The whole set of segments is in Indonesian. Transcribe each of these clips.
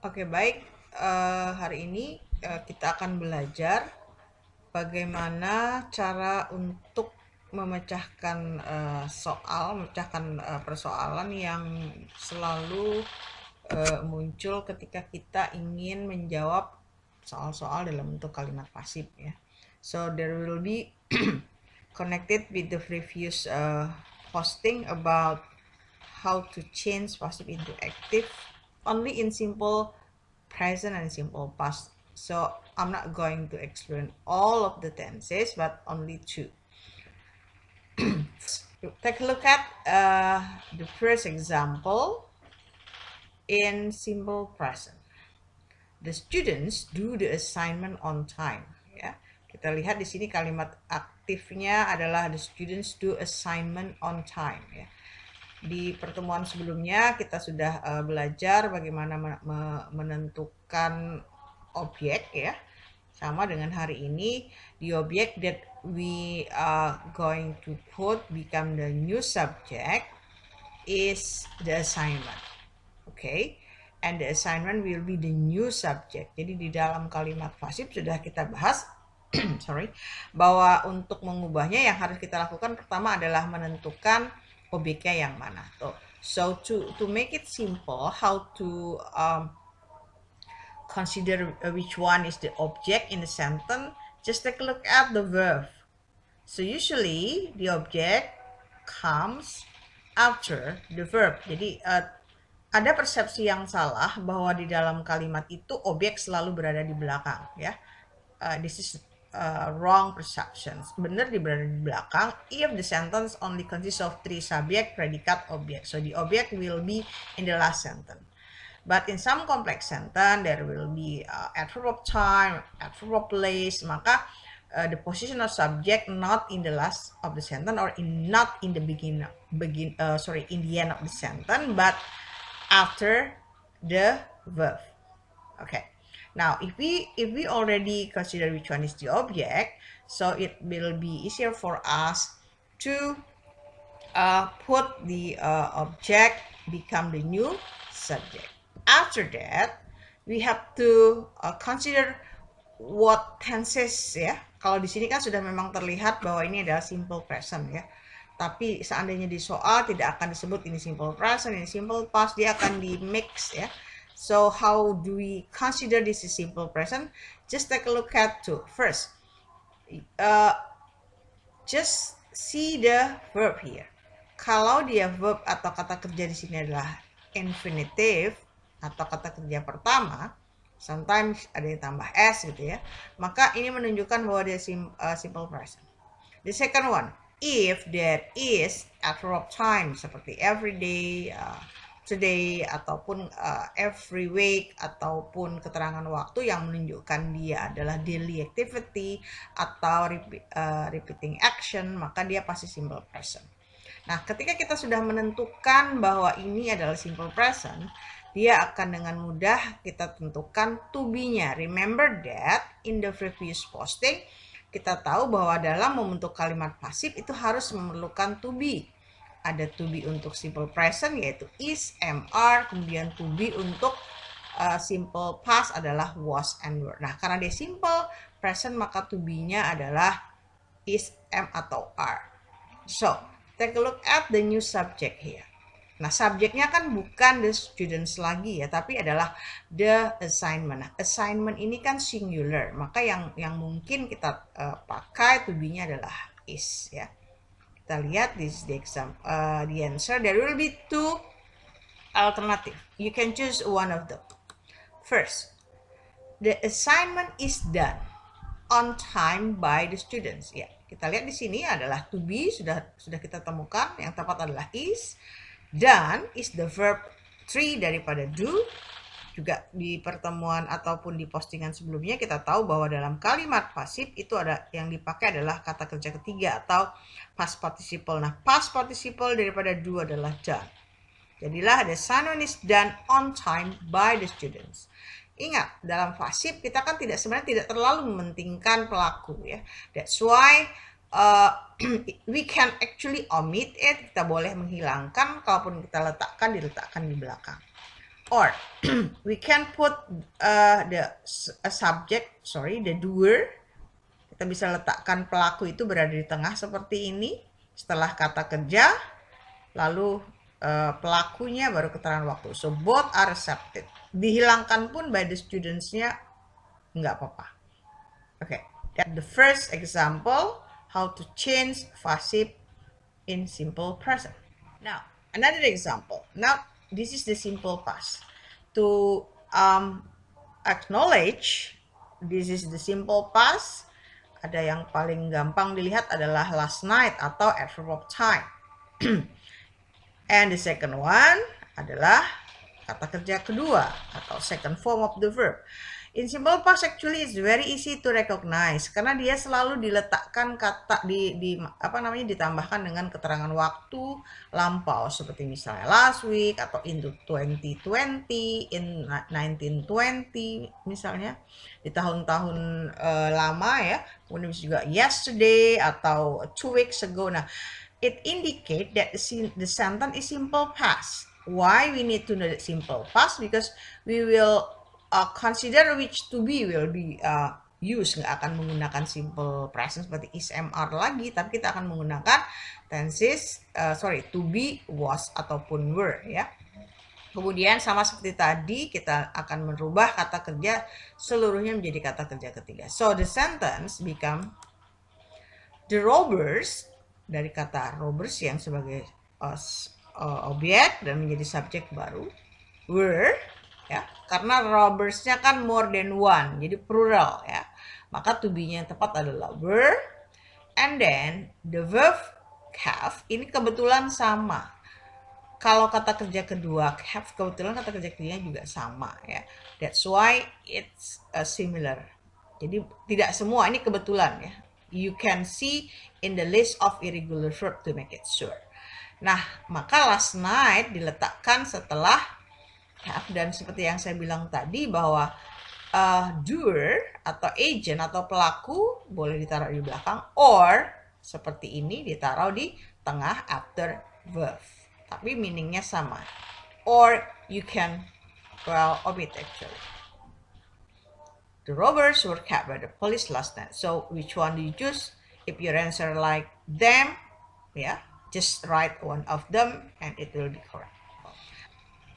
Oke, baik. Hari ini kita akan belajar bagaimana cara untuk memecahkan persoalan yang selalu muncul ketika kita ingin menjawab soal-soal dalam bentuk kalimat pasif ya. So there will be connected with the previous posting about how to change passive into active only in simple present and simple past. So I'm not going to explain all of the tenses, but only two. Take a look at the first example in simple present. The students do the assignment on time. Ya, kita lihat di sini kalimat aktifnya adalah the students do assignment on time. Ya. Di pertemuan sebelumnya kita sudah belajar bagaimana menentukan objek ya. Sama dengan hari ini, the object that we are going to put become the new subject is the assignment. Okay? And the assignment will be the new subject. Jadi di dalam kalimat pasif sudah kita bahas bahwa untuk mengubahnya yang harus kita lakukan pertama adalah menentukan objeknya yang mana. So to make it simple, how to consider which one is the object in the sentence, just take a look at the verb. So usually the object comes after the verb. Jadi ada persepsi yang salah bahwa di dalam kalimat itu objek selalu berada di belakang ya. This is wrong perceptions. Benar di berada di belakang if the sentence only consists of three subject, predicate, object. So the object will be in the last sentence. But in some complex sentence there will be adverb of time, adverb of place. Maka the position of subject not in the last of the sentence or not in the in the end of the sentence, but after the verb. Okay. Now, if we already consider which one is the object, so it will be easier for us to put the object become the new subject. After that, we have to consider what tenses ya. Kalau di sini kan sudah memang terlihat bahwa ini adalah simple present ya. Tapi seandainya di soal tidak akan disebut ini simple present, ini simple past, dia akan di mix ya. So how do we consider this is simple present? Just take a look at two. First, just see the verb here. Kalau dia verb atau kata kerja di sini adalah infinitive atau kata kerja pertama, sometimes ada yang tambah s gitu ya, maka ini menunjukkan bahwa dia simple present. The second one, if there is adverb of time seperti every day, today, ataupun every week, ataupun keterangan waktu yang menunjukkan dia adalah daily activity atau repeating action, maka dia pasti simple present. Nah, ketika kita sudah menentukan bahwa ini adalah simple present, dia akan dengan mudah kita tentukan to be-nya. Remember that in the previous posting, kita tahu bahwa dalam membentuk kalimat pasif itu harus memerlukan to be. Ada to be untuk simple present yaitu is, am, are, kemudian to be untuk simple past adalah was and were. Nah, karena dia simple present maka to be-nya adalah is, am, atau are. So, take a look at the new subject here. Nah, subjeknya kan bukan the students lagi ya, tapi adalah the assignment. Nah, assignment ini kan singular, maka yang mungkin kita pakai to be-nya adalah is ya. Kita lihat this is the example, the answer. There will be two alternative. You can choose one of them. First, the assignment is done on time by the students. Ya, kita lihat di sini adalah to be sudah kita temukan, yang tepat adalah is. Done is the verb 3 daripada do. Juga di pertemuan ataupun di postingan sebelumnya kita tahu bahwa dalam kalimat pasif itu ada yang dipakai adalah kata kerja ketiga atau past participle. Nah, past participle daripada do adalah done. Jadilah the assignment is done on time by the students. Ingat, dalam pasif kita kan sebenarnya tidak terlalu mementingkan pelaku ya. That's why we can actually omit it. Kita boleh menghilangkan, kalaupun kita diletakkan di belakang. Or we can put the doer. Kita bisa letakkan pelaku itu berada di tengah seperti ini. Setelah kata kerja, lalu pelakunya baru keterangan waktu. So both are accepted. Dihilangkan pun by the students-nya nggak apa-apa. Okay, that's the first example how to change passive in simple present. Now, another example. Now, this is the simple past. To acknowledge this is the simple past, ada yang paling gampang dilihat adalah last night atau adverb of time. And the second one adalah kata kerja kedua atau second form of the verb. In simple past actually it's very easy to recognize karena dia selalu diletakkan kata ditambahkan dengan keterangan waktu lampau seperti misalnya last week atau in 2020, in 1920 misalnya di tahun-tahun lama ya. Kemudian juga yesterday atau 2 weeks ago. Nah, it indicate that the sentence is simple past. Why we need to know that simple past? Because we will consider which to be will be used. Nggak akan menggunakan simple present seperti is, am, are lagi, tapi kita akan menggunakan tenses to be, was ataupun were ya. Kemudian sama seperti tadi kita akan merubah kata kerja seluruhnya menjadi kata kerja ketiga. So the sentence become the robbers, dari kata robbers yang sebagai objek dan menjadi subjek baru, were ya, karena robbersnya kan more than one, jadi plural ya, maka to be-nya yang tepat adalah were. And then the verb have ini kebetulan sama. Kalau kata kerja kedua have, kebetulan kata kerja ketiganya juga sama ya. That's why it's similar. Jadi tidak semua, ini kebetulan ya. You can see in the list of irregular verb to make it sure. Nah, maka last night diletakkan setelah have, dan seperti yang saya bilang tadi bahwa doer atau agent atau pelaku boleh ditaruh di belakang, or seperti ini ditaruh di tengah after verb. Tapi meaningnya sama. Or you can omit actually. The robbers were caught by the police last night. So which one do you choose? If your answer like them, yeah, just write one of them and it will be correct.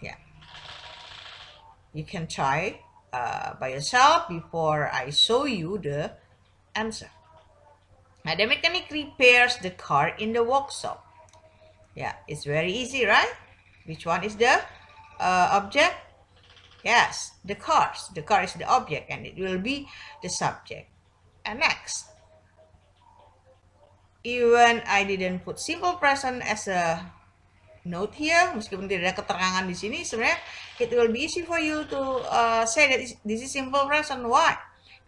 Yeah. You can try by yourself before I show you the answer. Now, the mechanic repairs the car in the workshop. Yeah, it's very easy, right? Which one is the object? Yes, the cars. The car is the object and it will be the subject. And next, even I didn't put simple present as a note here, meskipun tidak ada keterangan di sini, sebenarnya it will be easy for you to say that this is simple present. Why?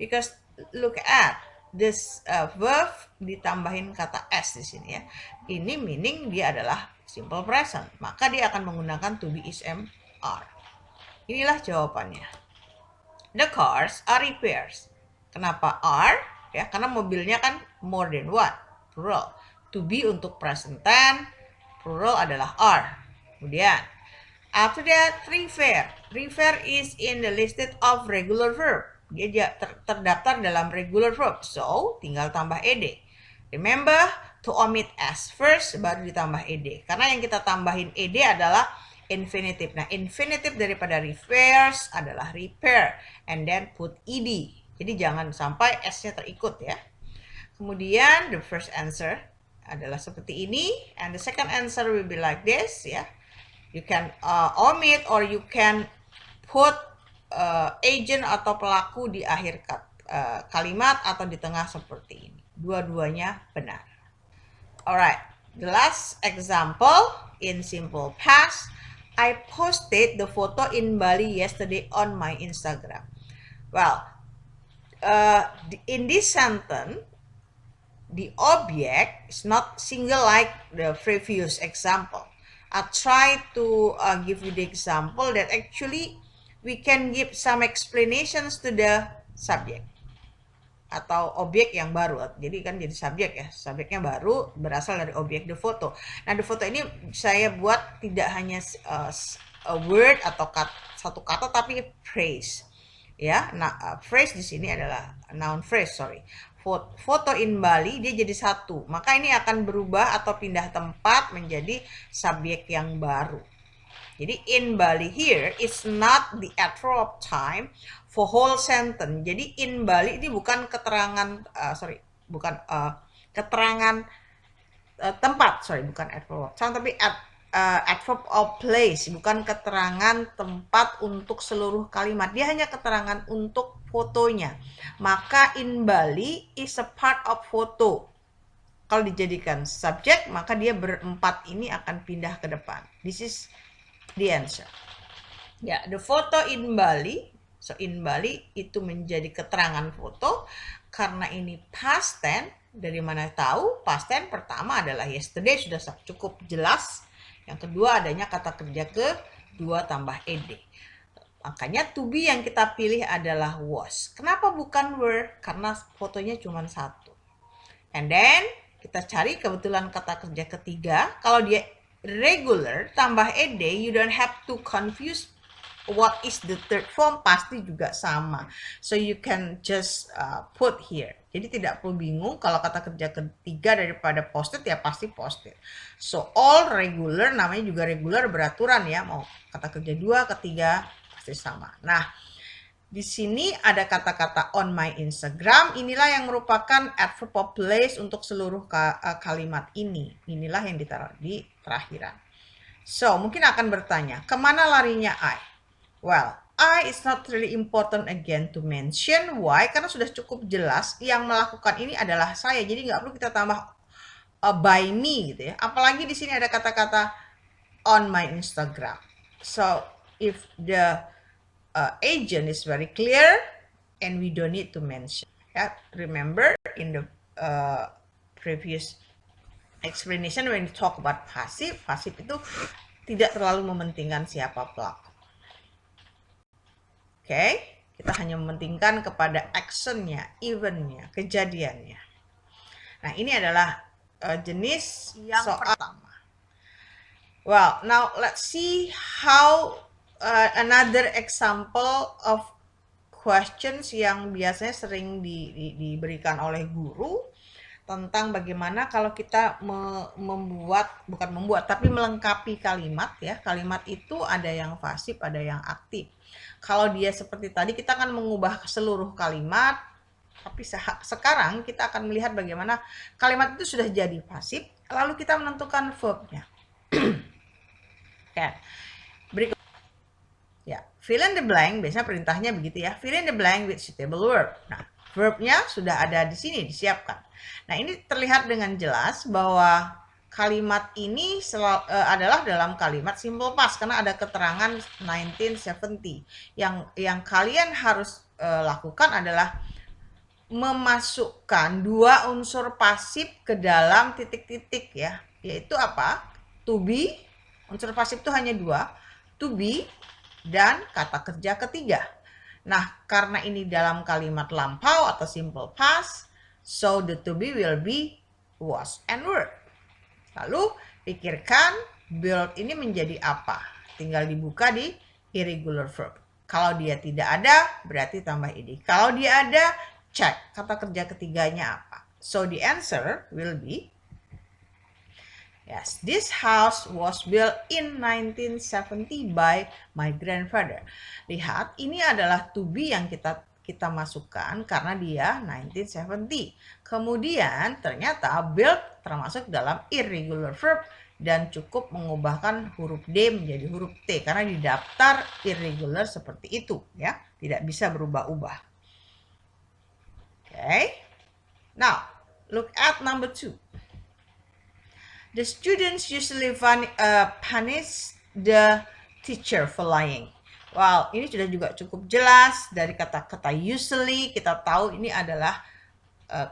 Because look at this verb ditambahin kata s di sini ya. Ini meaning dia adalah simple present, maka dia akan menggunakan to be, is, am, are. Inilah jawabannya. The cars are repairs. Kenapa are? Ya, karena mobilnya kan more than one, plural. To be untuk present tense, plural adalah are. Kemudian, after that, repair. Repair is in the listed of regular verb. Dia terdaftar dalam regular verb. So, tinggal tambah ed. Remember to omit s first, baru ditambah ed. Karena yang kita tambahin ed adalah infinitive. Nah, infinitive daripada repairs adalah repair. And then put ed. Jadi jangan sampai s-nya terikut ya. Kemudian, the first answer adalah seperti ini, and the second answer will be like this ya. You can omit or you can put agent atau pelaku di akhir kalimat atau di tengah seperti ini. Dua-duanya benar. Alright, the last example in simple past. I posted the photo in Bali yesterday on my Instagram. Well, in this sentence, the object is not single like the previous example. I'll try to give you the example that actually we can give some explanations to the subject atau objek yang baru. Jadi kan jadi subjek ya, subjeknya baru berasal dari objek the photo. Nah, the photo ini saya buat tidak hanya a word atau satu kata tapi phrase. Ya, nah phrase di sini adalah noun phrase, sorry. Foto in Bali dia jadi satu, maka ini akan berubah atau pindah tempat menjadi subjek yang baru. Jadi in Bali here is not the adverb of time for whole sentence. Jadi in Bali ini bukan keterangan keterangan tempat, bukan adverb of time tapi adverb of place, bukan keterangan tempat untuk seluruh kalimat. Dia hanya keterangan untuk fotonya. Maka in Bali is a part of photo. Kalau dijadikan subjek, maka dia berempat ini akan pindah ke depan. This is the answer. Ya, the photo in Bali. So in Bali itu menjadi keterangan foto karena ini past tense. Dari mana tahu? Past tense pertama adalah yesterday, sudah cukup jelas. Yang kedua adanya kata kerja kedua tambah ed. Makanya to be yang kita pilih adalah was. Kenapa bukan were? Karena fotonya cuma satu. And then kita cari kebetulan kata kerja ketiga. Kalau dia regular tambah ed, you don't have to confuse what is the third form, pasti juga sama. So you can just put here. Jadi tidak perlu bingung kalau kata kerja ketiga daripada posted ya pasti posted. So all regular, namanya juga regular beraturan ya, mau kata kerja dua, ketiga pasti sama. Nah, di sini ada kata-kata on my Instagram. Inilah yang merupakan adverb of place untuk seluruh kalimat ini. Inilah yang ditaruh di terakhiran. So, mungkin akan bertanya, kemana larinya I? Well, I is not really important again to mention. Why? Karena sudah cukup jelas yang melakukan ini adalah saya. Jadi nggak perlu kita tambah by me gitu ya. Apalagi di sini ada kata-kata on my Instagram. So, if the agent is very clear and we don't need to mention. Remember in the previous explanation when we talk about passive itu tidak terlalu mementingkan siapa pelaku. Oke, kita hanya mementingkan kepada actionnya, eventnya, kejadiannya. Nah, ini adalah jenis yang pertama. Well, now let's see how another example of questions yang biasanya sering diberikan oleh guru tentang bagaimana kalau kita bukan membuat tapi melengkapi kalimat ya. Kalimat itu ada yang pasif, ada yang aktif. Kalau dia seperti tadi kita akan mengubah seluruh kalimat, tapi sekarang kita akan melihat bagaimana kalimat itu sudah jadi pasif, lalu kita menentukan verbnya. Okay. Berikut. Ya, fill in the blank, biasanya perintahnya begitu ya. Fill in the blank with suitable verb. Nah, verbnya sudah ada di sini, disiapkan. Nah, ini terlihat dengan jelas bahwa kalimat ini adalah dalam kalimat simple past karena ada keterangan 1970. Yang kalian harus lakukan adalah memasukkan dua unsur pasif ke dalam titik-titik ya. Yaitu apa? To be, unsur pasif itu hanya dua. To be dan kata kerja ketiga. Nah, karena ini dalam kalimat lampau atau simple past, so the to be will be was and were. Lalu pikirkan build ini menjadi apa? Tinggal dibuka di irregular verb. Kalau dia tidak ada, berarti tambah ed. Kalau dia ada, cek kata kerja ketiganya apa. So the answer will be yes, this house was built in 1970 by my grandfather. Lihat, ini adalah to be yang kita masukkan karena dia 1970. Kemudian ternyata built termasuk dalam irregular verb dan cukup mengubahkan huruf D menjadi huruf T karena di daftar irregular seperti itu ya, tidak bisa berubah-ubah. Okay. Now, look at number 2. The students usually punish the teacher for lying. Well, ini sudah juga cukup jelas dari kata-kata usually kita tahu ini adalah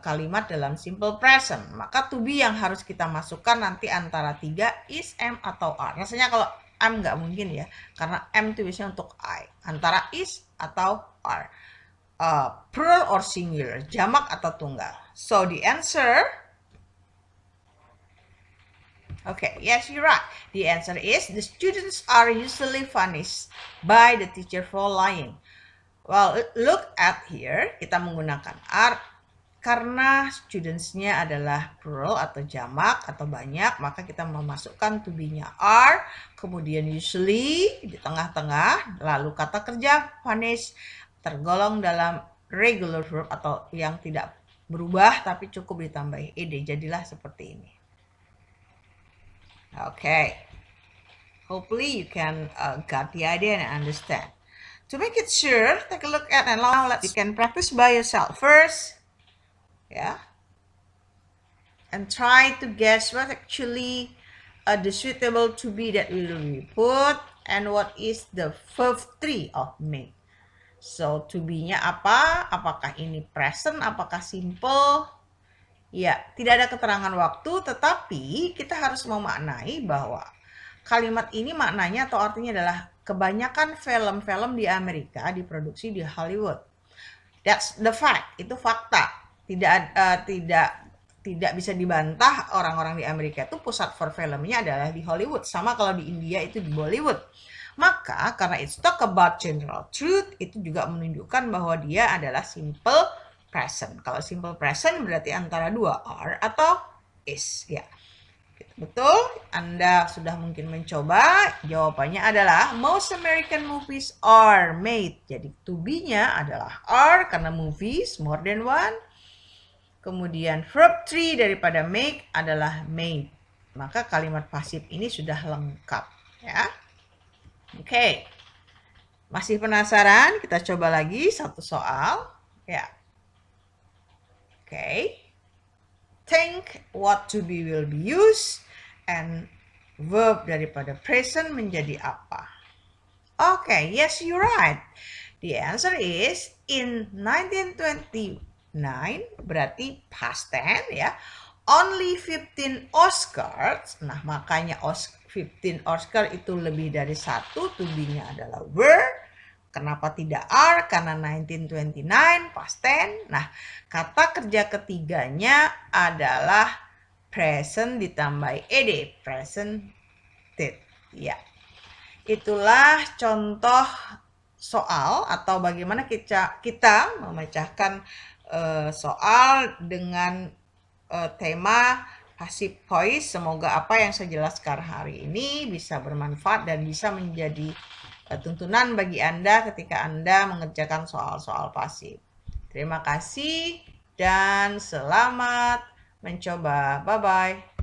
kalimat dalam simple present. Maka to be yang harus kita masukkan nanti antara 3 is, am atau are. Biasanya kalau am nggak mungkin ya, karena am itu biasanya untuk I. Antara is atau are. Plural or singular, jamak atau tunggal. So the answer Okay, yes, you're right. The answer is the students are usually punished by the teacher for lying. Well, look at here, kita menggunakan are. Karena students-nya adalah plural atau jamak atau banyak, maka kita memasukkan to be-nya are, kemudian usually di tengah-tengah, lalu kata kerja punish tergolong dalam regular verb atau yang tidak berubah tapi cukup ditambahi ed. Jadilah seperti ini. Okay. Hopefully you can got the idea and understand. To make it sure, take a look at and now you can practice by yourself first. Yeah, and try to guess what actually the suitable to be that will be put and what is the verb 3 of make. So to be-nya apa? Apakah ini present? Apakah simple? Ya, tidak ada keterangan waktu, tetapi kita harus memaknai bahwa kalimat ini maknanya atau artinya adalah kebanyakan film-film di Amerika diproduksi di Hollywood. That's the fact, itu fakta. Tidak bisa dibantah, orang-orang di Amerika itu pusat for filmnya adalah di Hollywood, sama kalau di India itu di Bollywood. Maka karena it's talk about general truth, itu juga menunjukkan bahwa dia adalah simple present. Kalau simple present berarti antara dua are atau is, ya. Betul? Anda sudah mungkin mencoba. Jawabannya adalah most American movies are made. Jadi to be-nya adalah are karena movies more than one. Kemudian verb 3 daripada make adalah made. Maka kalimat pasif ini sudah lengkap, ya. Oke. Masih penasaran? Kita coba lagi satu soal, ya. Oke. Think what to be will be used and verb daripada present menjadi apa. Okay, yes, you're right. The answer is in 1929, berarti past tense, ya. Only 15 Oscars. Nah, makanya 15 Oscar itu lebih dari satu. To be-nya adalah were. Kenapa tidak are? Karena 1929 past tense. Nah, kata kerja ketiganya adalah present ditambah ed, presented. Ya. Itulah contoh soal atau bagaimana kita memecahkan soal dengan tema passive voice. Semoga apa yang saya jelaskan hari ini bisa bermanfaat dan bisa menjadi tuntunan bagi Anda ketika Anda mengerjakan soal-soal pasif. Terima kasih dan selamat mencoba. Bye-bye.